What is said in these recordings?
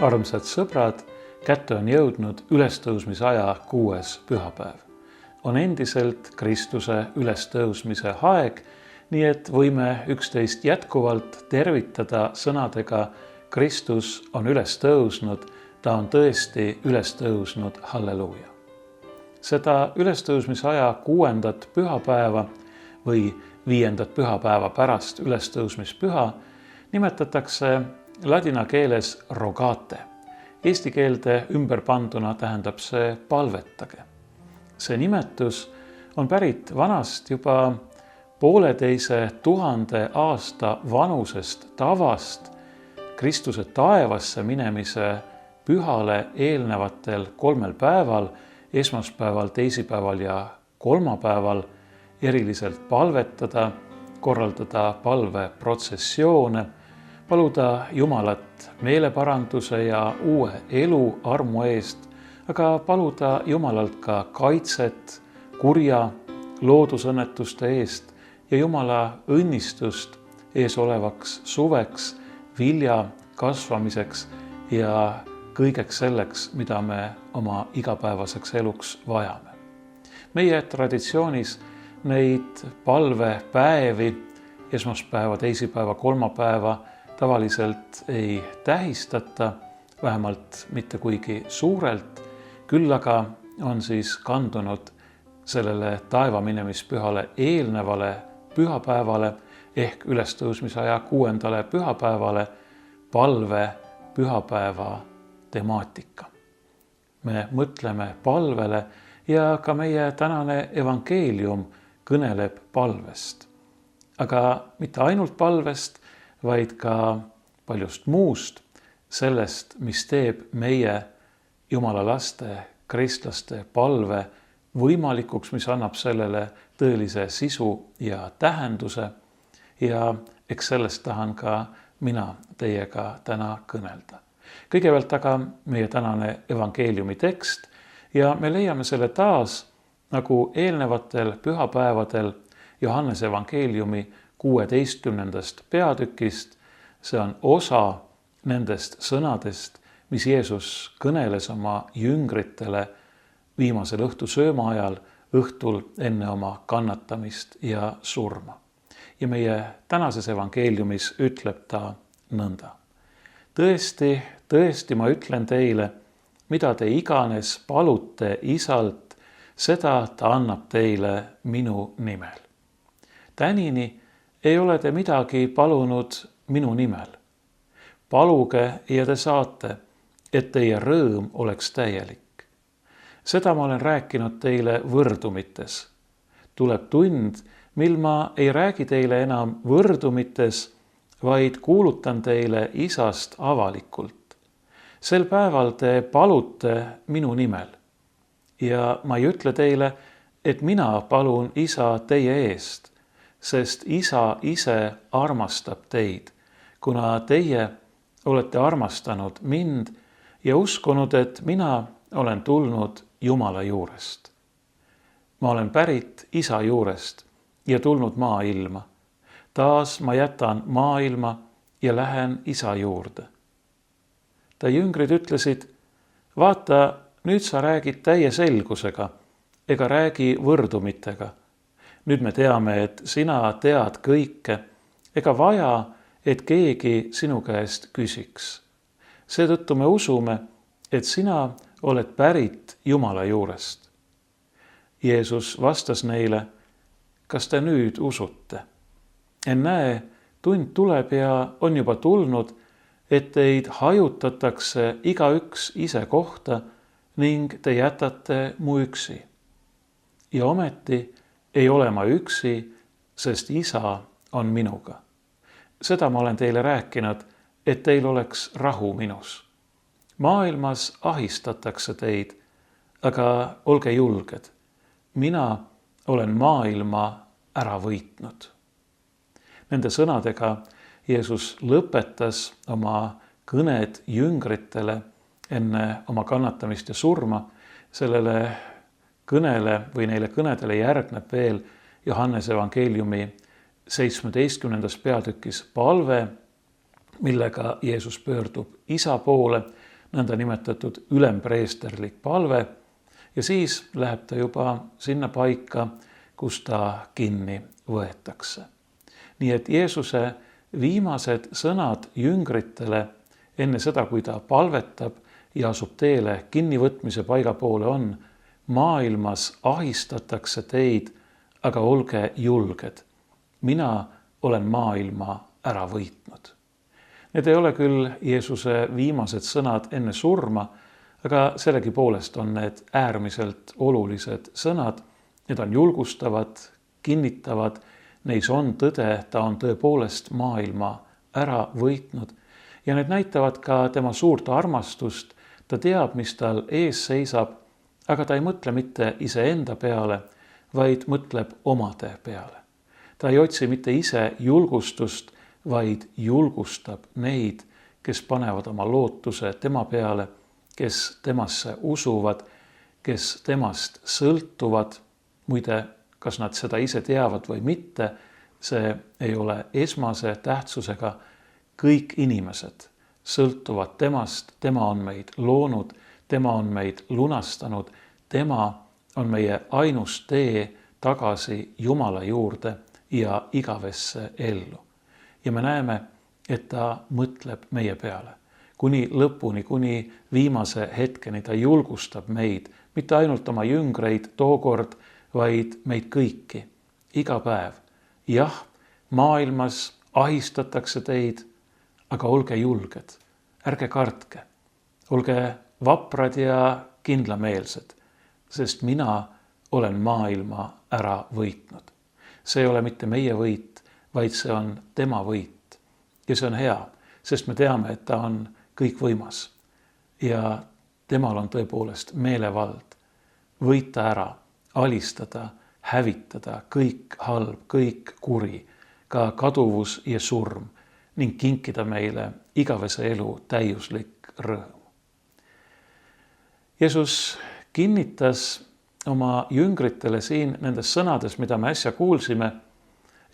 Armsad sõbrad, kätte on jõudnud ülestõusmisaja 6. pühapäev. On endiselt Kristuse ülestõusmise aeg, nii et võime üksteist jätkuvalt tervitada sõnadega Kristus on üles tõusnud, ta on tõesti üles tõusnud, halleluuja. Seda ülestõusmisaja 6. pühapäeva või 5. pühapäeva pärast ülestõusmispüha nimetatakse ladina keeles rogate. Eesti keelde ümberpanduna tähendab see palvetage. See nimetus on pärit vanast juba 1,5 aasta vanusest tavast Kristuse taevasse minemise pühale eelnevatel 3 päeval, esmaspäeval, teisipäeval ja kolmapäeval eriliselt palvetada, korraldada palveprotsessioone, paluda Jumalat meeleparanduse ja uue elu armu eest, aga paluda Jumalalt ka kaitset kurja loodusõnnetuste eest ja Jumala õnnistust eesolevaks suveks, vilja kasvamiseks ja kõigeks selleks, mida me oma igapäevaseks eluks vajame. Meie traditsioonis neid palvepäevi, esmaspäeva, teisipäeva, kolmapäeva tavaliselt ei tähistata, vähemalt mitte kuigi suurelt, küll aga on siis kandunud sellele taevaminemmispühale eelnevale pühapäevale ehk ülestõusmisaja 6. pühapäevale palve pühapäeva temaatika. Me mõtleme palvele ja ka meie tänane evangeelium kõneleb palvest. Aga mitte ainult palvest, vaid ka paljust muust, sellest, mis teeb meie Jumala laste, kristlaste palve võimalikuks, mis annab sellele tõelise sisu ja tähenduse. Ja eks sellest tahan ka mina teiega täna kõnelda. Kõigepealt aga meie tänane evangeeliumi tekst ja me leiame selle taas nagu eelnevatel pühapäevadel Johannese evangeeliumi 16. peatükist. See on osa nendest sõnadest, mis Jeesus kõneles oma jüngritele viimasel õhtusööma ajal, õhtul enne oma kannatamist ja surma. Ja meie tänases evangeeliumis ütleb ta nõnda. Tõesti, tõesti, ma ütlen teile, mida te iganes palute Isalt, seda ta annab teile minu nimel. Tänini ei ole te midagi palunud minu nimel. Paluge ja te saate, et teie rõõm oleks täielik. Seda ma olen rääkinud teile võrdumites. Tuleb tund, mil ma ei räägi teile enam võrdumites, vaid kuulutan teile Isast avalikult. Sel päeval te palute minu nimel. Ja ma ei ütle teile, et mina palun Isa teie eest, sest Isa ise armastab teid, kuna teie olete armastanud mind ja uskunud, et mina olen tulnud Jumala juurest. Ma olen pärit Isa juurest ja tulnud maailma. Taas ma jätan maailma ja lähen Isa juurde. Ta jüngrid ütlesid, vaata, nüüd sa räägid täie selgusega, ega räägi võrdumitega. Nüüd me teame, et sina tead kõike, ega vaja, et keegi sinu käest küsiks. Seetõttu me usume, et sina oled pärit Jumala juurest. Jeesus vastas neile, kas te nüüd usute? Ennäe, tund tuleb ja on juba tulnud, et teid hajutatakse igaüks ise kohta ning te jätate mu üksi. Ja ometi ei ole ma üksi, sest Isa on minuga. Seda ma olen teile rääkinud, et teil oleks rahu minus. Maailmas ahistatakse teid, aga olge julged. Mina olen maailma ära võitnud. Nende sõnadega Jeesus lõpetas oma kõned jüngritele enne oma kannatamist ja surma. Sellele kõnele või neile kõnedele järgneb veel Johannese evangeeliumi 17. peatükis palve, millega Jeesus pöördub Isa poole nõnda nimetatud ülempreesterlik palve ja siis läheb ta juba sinna paika, kus ta kinni võetakse. Nii et Jeesuse viimased sõnad jüngritele enne seda, kui ta palvetab ja asub teele kinnivõtmise paiga poole on: maailmas ahistatakse teid, aga olge julged. Mina olen maailma ära võitnud. Need ei ole küll Jeesuse viimased sõnad enne surma, aga sellegipoolest on need äärmiselt olulised sõnad. Need on julgustavad, kinnitavad, neis on tõde, ta on tõepoolest maailma ära võitnud. Ja need näitavad ka tema suurt armastust. Ta teab, mis tal ees seisab, aga ta ei mõtle mitte iseenda peale, vaid mõtleb omade peale. Ta ei otsi mitte ise julgustust, vaid julgustab neid, kes panevad oma lootuse tema peale, kes temasse usuvad, kes temast sõltuvad. Muide, kas nad seda ise teavad või mitte, see ei ole esmase tähtsusega. Kõik inimesed sõltuvad temast, tema on meid loonud, tema on meid lunastanud, tema on meie ainus tee tagasi Jumala juurde ja igavesse ellu. Ja me näeme, et ta mõtleb meie peale. Kuni lõpuni, kuni viimase hetkeni ta julgustab meid, mitte ainult oma jüngreid tookord, vaid meid kõiki, iga päev. Jah, maailmas ahistatakse teid, aga olge julged, ärge kartke, olge vaprad ja kindlameelsed, sest mina olen maailma ära võitnud. See ei ole mitte meie võit, vaid see on tema võit. Ja see on hea, sest me teame, et ta on kõikvõimas ja temal on tõepoolest meelevald võita ära, alistada, hävitada kõik halb, kõik kuri, ka kaduvus ja surm ning kinkida meile igavese elu täiuslik rõõm. Jeesus kinnitas oma jüngritele siin nendes sõnades, mida me äsja kuulsime,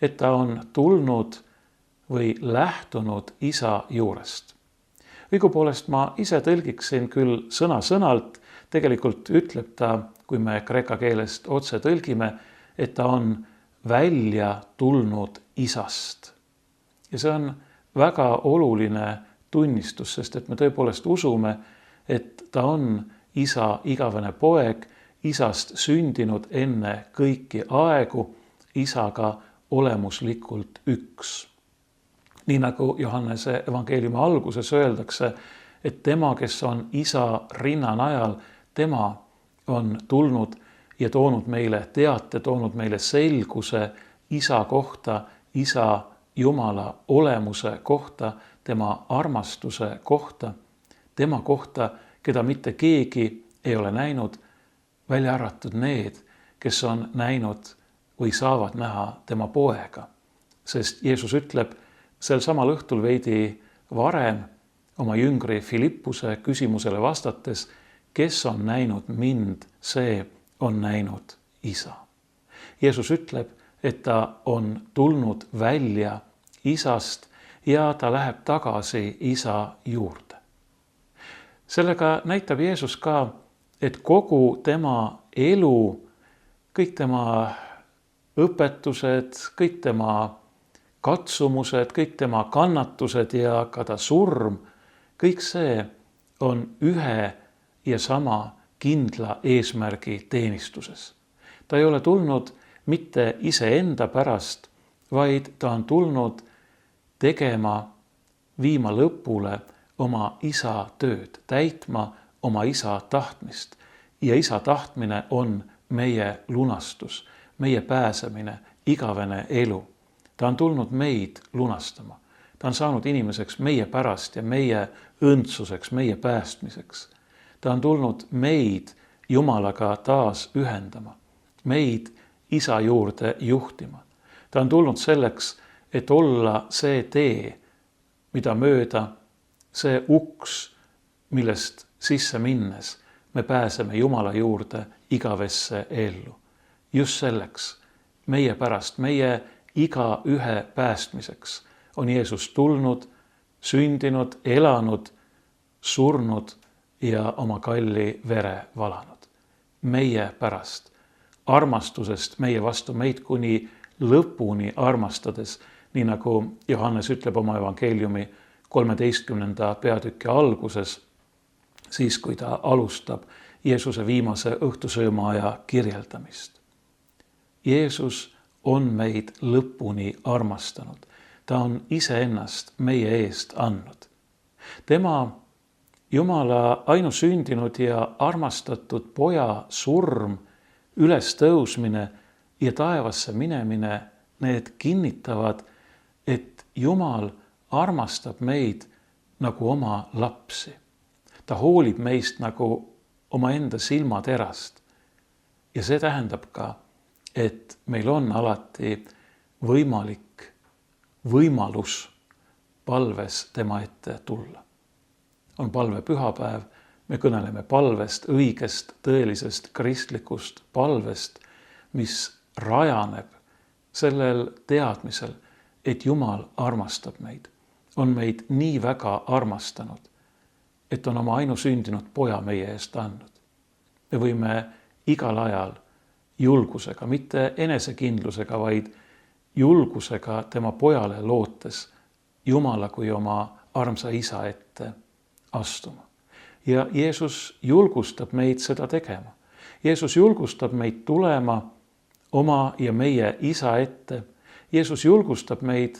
et ta on tulnud või lähtunud isa juurest. Õigupoolest ma ise tõlgiksin küll sõna-sõnalt, tegelikult ütleb ta, kui me kreeka keelest otse tõlgime, et ta on välja tulnud isast. Ja see on väga oluline tunnistus, sest et me tõepoolest usume, et ta on isa igavene poeg, isast sündinud enne kõiki aegu, isaga olemuslikult üks. Nii nagu Johannese evangeeliumi alguses öeldakse, et tema, kes on isa rinnanajal, tema on tulnud ja toonud meile teate, toonud meile selguse isa kohta, isa Jumala olemuse kohta, tema armastuse kohta, tema kohta, keda mitte keegi ei ole näinud, välja arvatud need, kes on näinud või saavad näha tema poega. Sest Jeesus ütleb sel samal õhtul veidi varem oma jüngri Filippuse küsimusele vastates, kes on näinud mind, see on näinud isa. Jeesus ütleb, et ta on tulnud välja isast ja ta läheb tagasi isa juurde. Sellega näitab Jeesus ka, et kogu tema elu, kõik tema õpetused, kõik tema katsumused, kõik tema kannatused ja ka ta surm, kõik see on ühe ja sama kindla eesmärgi teenistuses. Ta ei ole tulnud mitte iseenda pärast, vaid ta on tulnud tegema, viima lõpule oma isa tööd, täitma oma isa tahtmist. Ja isa tahtmine on meie lunastus, meie pääsemine, igavene elu. Ta on tulnud meid lunastama. Ta on saanud inimeseks meie pärast ja meie õndsuseks, meie päästmiseks. Ta on tulnud meid Jumalaga taas ühendama, meid isa juurde juhtima. Ta on tulnud selleks, et olla see tee, mida mööda, see uks, millest sisse minnes me pääseme Jumala juurde igavesse ellu. Just selleks, meie pärast, meie igaühe päästmiseks on Jeesus tulnud, sündinud, elanud, surnud ja oma kalli vere valanud. Meie pärast, armastusest meie vastu, meid kuni lõpuni armastades, nii nagu Johannes ütleb oma evangeeliumi 13. peatüki alguses, siis kui ta alustab Jeesuse viimase õhtusöömaaja kirjeldamist. Jeesus on meid lõpuni armastanud. Ta on iseennast meie eest andnud. Tema, Jumala ainusündinud ja armastatud poja surm, ülestõusmine ja taevasse minemine, need kinnitavad, et Jumal armastab meid nagu oma lapsi. Ta hoolib meist nagu omaenda silmaterast. Ja see tähendab ka, et meil on alati võimalus palves tema ette tulla. On palvepühapäev, me kõneleme palvest, õigest, tõelisest, kristlikust palvest, mis rajaneb sellel teadmisel, et Jumal armastab meid. On meid nii väga armastanud, et on oma ainusündinud poja meie eest andnud. Me võime igal ajal julgusega, mitte enesekindlusega, vaid julgusega tema pojale lootes Jumala kui oma armsa isa ette astuma. Ja Jeesus julgustab meid seda tegema. Jeesus julgustab meid tulema oma ja meie isa ette. Jeesus julgustab meid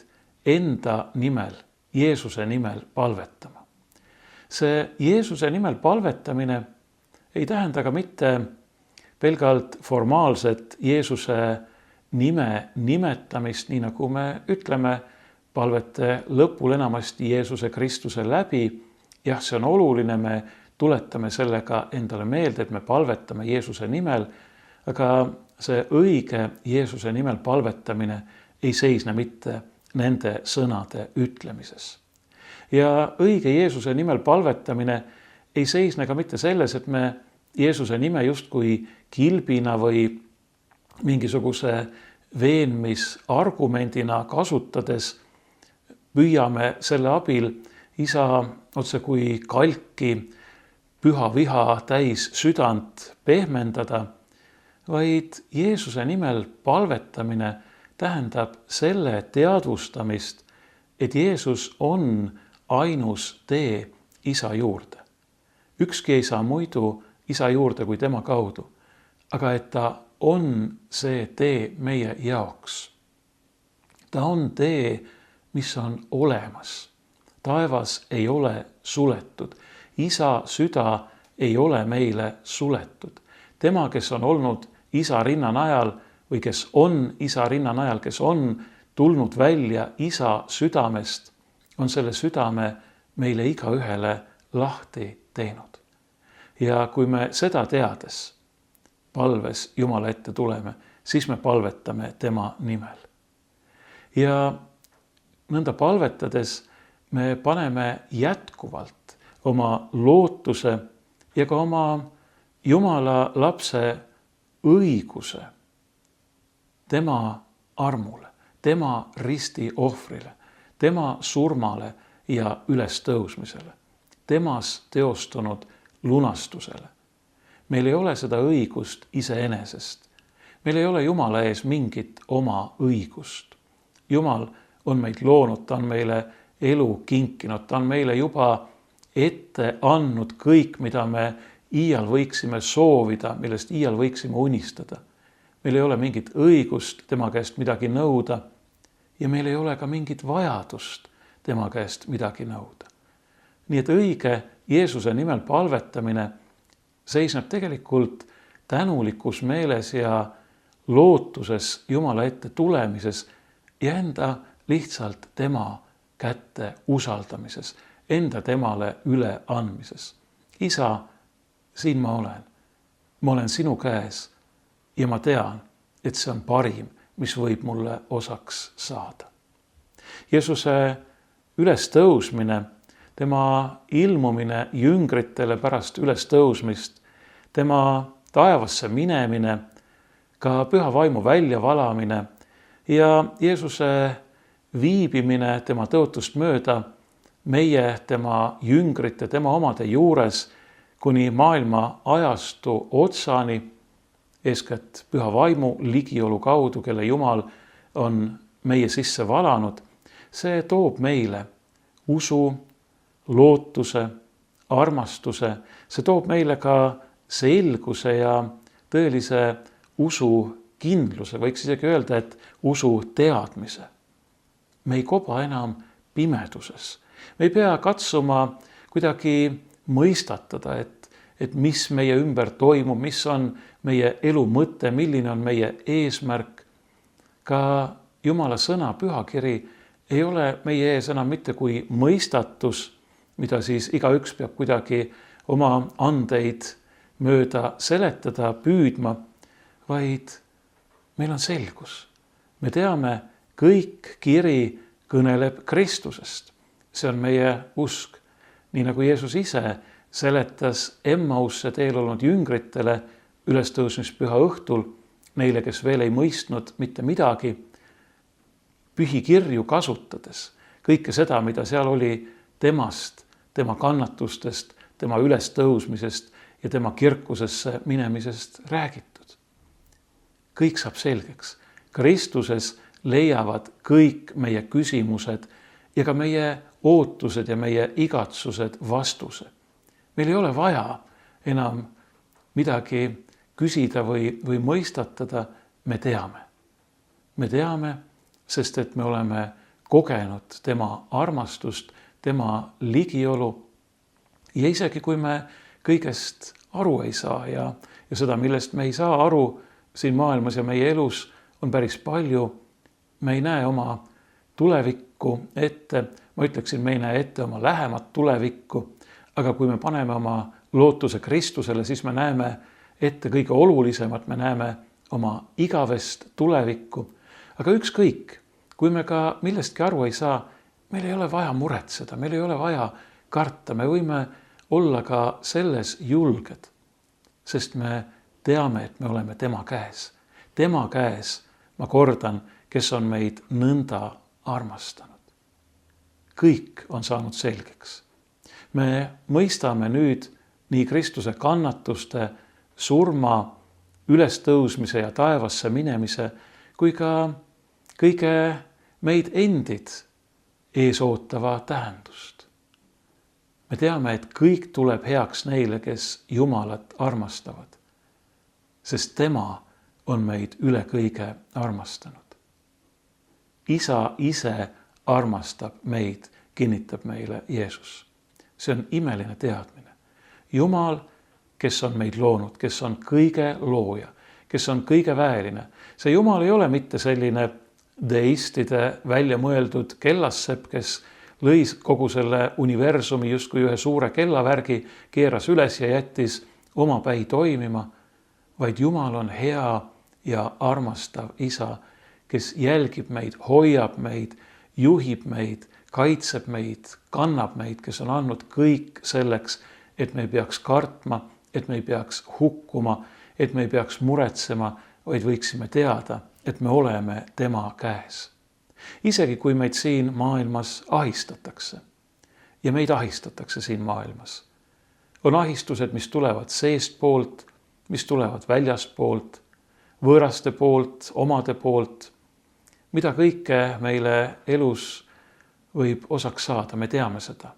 enda nimel, Jeesuse nimel palvetama. See Jeesuse nimel palvetamine ei tähenda ka mitte pelgalt formaalset Jeesuse nime nimetamist, nii nagu me ütleme palvete lõpul enamasti Jeesuse Kristuse läbi. Jah, see on oluline, me tuletame sellega endale meelde, et me palvetame Jeesuse nimel, aga see õige Jeesuse nimel palvetamine ei seisne mitte nende sõnade ütlemises. Ja õige Jeesuse nimel palvetamine ei seisne ka mitte selles, et me Jeesuse nime justkui kilbina või mingisuguse veenmisargumendina kasutades püüame selle abil isa otse kui kalki püha viha täis südant pehmendada, vaid Jeesuse nimel palvetamine tähendab selle teadvustamist, et Jeesus on ainus tee isa juurde. Ükski ei saa muidu isa juurde kui tema kaudu, aga et ta on see tee meie jaoks. Ta on tee, mis on olemas. Taevas ei ole suletud. Isa süda ei ole meile suletud. Tema, kes on olnud isa rinnanajal või kes on isa rinnanajal, kes on tulnud välja isa südamest, on selle südame meile igaühele lahti teinud. Ja kui me seda teades palves Jumala ette tuleme, siis me palvetame tema nimel. Ja nõnda palvetades me paneme jätkuvalt oma lootuse ja ka oma Jumala lapse õiguse tema armule, tema risti ohvrile, tema surmale ja ülestõusmisele, temas teostunud lunastusele. Meil ei ole seda õigust iseenesest. Meil ei ole Jumala ees mingit oma õigust. Jumal on meid loonud, ta on meile elu kinkinud, ta on meile juba ette andnud kõik, mida me iial võiksime soovida, millest iial võiksime unistada. Meil ei ole mingit õigust tema käest midagi nõuda ja meil ei ole ka mingit vajadust tema käest midagi nõuda. Nii et õige Jeesuse nimel palvetamine seisneb tegelikult tänulikus meeles ja lootuses Jumala ette tulemises ja enda lihtsalt tema kätte usaldamises, enda temale üle andmises. Isa, siin ma olen sinu käes ja ma tean, et see on parim, mis võib mulle osaks saada. Jeesuse ülestõusmine, tema ilmumine jüngritele pärast ülestõusmist, tema taevasse minemine, ka püha vaimu väljavalamine ja Jeesuse viibimine tema tõotust mööda meie, tema jüngrite, tema omade juures kuni maailma ajastu otsani, eeskätt püha vaimu ligiolu kaudu, kelle Jumal on meie sisse valanud, see toob meile usu, lootuse, armastuse, see toob meile ka selguse ja tõelise usukindluse, võiks isegi öelda, et usu teadmise. Me ei koba enam pimeduses. Me ei pea katsuma kuidagi mõistatada, et mis meie ümber toimub, mis on meie elu mõte, milline on meie eesmärk. Ka Jumala sõna, pühakiri ei ole meie ees enam mitte kui mõistatus, mida siis igaüks peab kuidagi oma andeid mööda seletada, püüdma, vaid meil on selgus. Me teame, kõik kiri kõneleb Kristusest. See on meie usk. Nii nagu Jeesus ise seletas Emmausse teel olnud jüngritele ülestõusmispüha õhtul, neile, kes veel ei mõistnud mitte midagi, pühikirju kasutades, kõike seda, mida seal oli temast, tema kannatustest, tema ülestõusmisest ja tema kirkusesse minemisest räägitud. Kõik saab selgeks. Kristuses leiavad kõik meie küsimused ja ka meie ootused ja meie igatsused vastuse. Meil ei ole vaja enam midagi küsida või mõistatada, me teame. Me teame, sest et me oleme kogenud tema armastust, tema ligiolu. Ja isegi kui me kõigest aru ei saa ja seda, millest me ei saa aru siin maailmas ja meie elus on päris palju, me ei näe oma tulevikku ette, ma ütleksin, me ei näe ette oma lähemat tulevikku, aga kui me paneme oma lootuse Kristusele, siis me näeme ette kõige olulisemat, me näeme oma igavest tulevikku. Aga ükskõik, kui me ka millestki aru ei saa, meil ei ole vaja muretseda, meil ei ole vaja karta, me võime olla ka selles julged, sest me teame, et me oleme tema käes. Tema käes, ma kordan, kes on meid nõnda armastanud. Kõik on saanud selgeks. Me mõistame nüüd nii Kristuse kannatuste, surma, ülestõusmise ja taevasse minemise, kui ka kõige meid endid ees ootava tähendust. Me teame, et kõik tuleb heaks neile, kes Jumalat armastavad, sest tema on meid üle kõige armastanud. Isa ise armastab meid, kinnitab meile Jeesus. See on imeline teadmine. Jumal, kes on meid loonud, kes on kõige looja, kes on kõige väeline. See Jumal ei ole mitte selline deistide välja mõeldud kellassepp, kes lõi kogu selle universumi justkui ühe suure kellavärgi, keeras üles ja jättis omapäi toimima, vaid Jumal on hea ja armastav isa, kes jälgib meid, hoiab meid, juhib meid, kaitseb meid, kannab meid, kes on andnud kõik selleks, et me ei peaks kartma, et me ei peaks hukkuma, et me ei peaks muretsema, vaid võiksime teada, et me oleme tema käes. Isegi kui meid siin maailmas ahistatakse ja meid ahistatakse siin maailmas, on ahistused, mis tulevad seestpoolt, mis tulevad väljaspoolt, võõraste poolt, omade poolt, mida kõike meile elus võib osaks saada, me teame seda.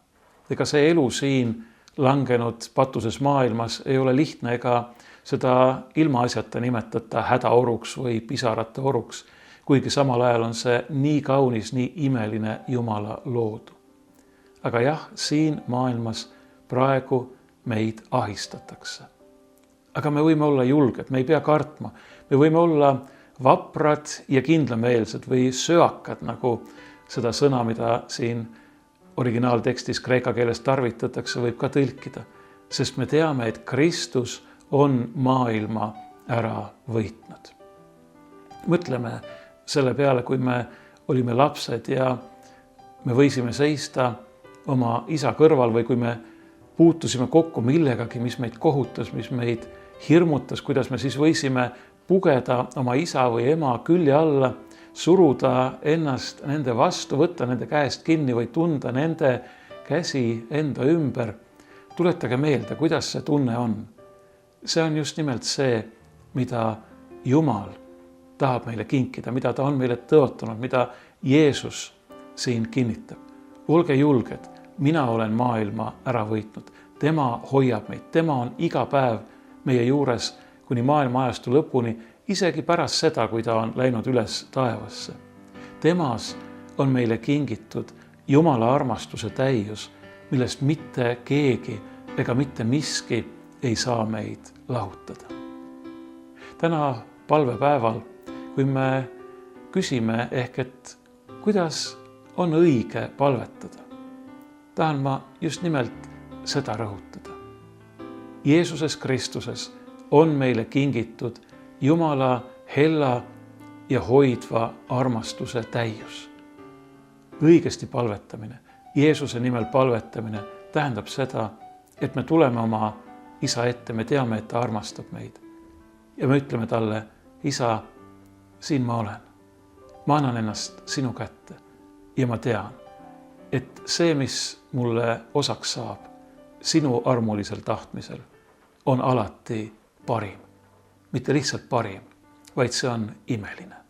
Ega see elu siin langenud patuses maailmas ei ole lihtne ega seda ilmaasjata nimetada hädaoruks või pisarate oruks, kuigi samal ajal on see nii kaunis, nii imeline Jumala loodu. Aga jah, siin maailmas praegu meid ahistatakse. Aga me võime olla julged, me ei pea kartma, me võime olla vaprad ja kindlameelsed või söakad, nagu seda sõna, mida siin originaaltekstis kreeka keeles tarvitatakse, võib ka tõlkida, sest me teame, et Kristus on maailma ära võitnud. Mõtleme selle peale, kui me olime lapsed ja me võisime seista oma isa kõrval või kui me puutusime kokku millegagi, mis meid kohutas, mis meid hirmutas, kuidas me siis võisime pugeda oma isa või ema külje alla, suruda ennast nende vastu, võtta nende käest kinni või tunda nende käsi enda ümber. tuletage meelde, kuidas see tunne on. See on just nimelt see, mida Jumal tahab meile kinkida, mida ta on meile tõotanud, mida Jeesus siin kinnitab. Olge julged, mina olen maailma ära võitnud. Tema hoiab meid, tema on iga päev meie juures kuni maailma ajastu lõpuni, isegi pärast seda, kui ta on läinud üles taevasse. Temas on meile kingitud Jumala armastuse täius, millest mitte keegi ega mitte miski ei saa meid lahutada. Täna palvepäeval, kui me küsime ehk, et kuidas on õige palvetada, tahan ma just nimelt seda rõhutada. Jeesuses Kristuses on meile kingitud Jumala hella ja hoidva armastuse täius. Õigesti palvetamine, Jeesuse nimel palvetamine tähendab seda, et me tuleme oma Isa ette, me teame, et ta armastab meid. Ja me ütleme talle, Isa, siin ma olen. Ma annan ennast sinu kätte ja ma tean, et see, mis mulle osaks saab, sinu armulisel tahtmisel, on alati parim. Mitte lihtsalt parim, vaid see on imeline.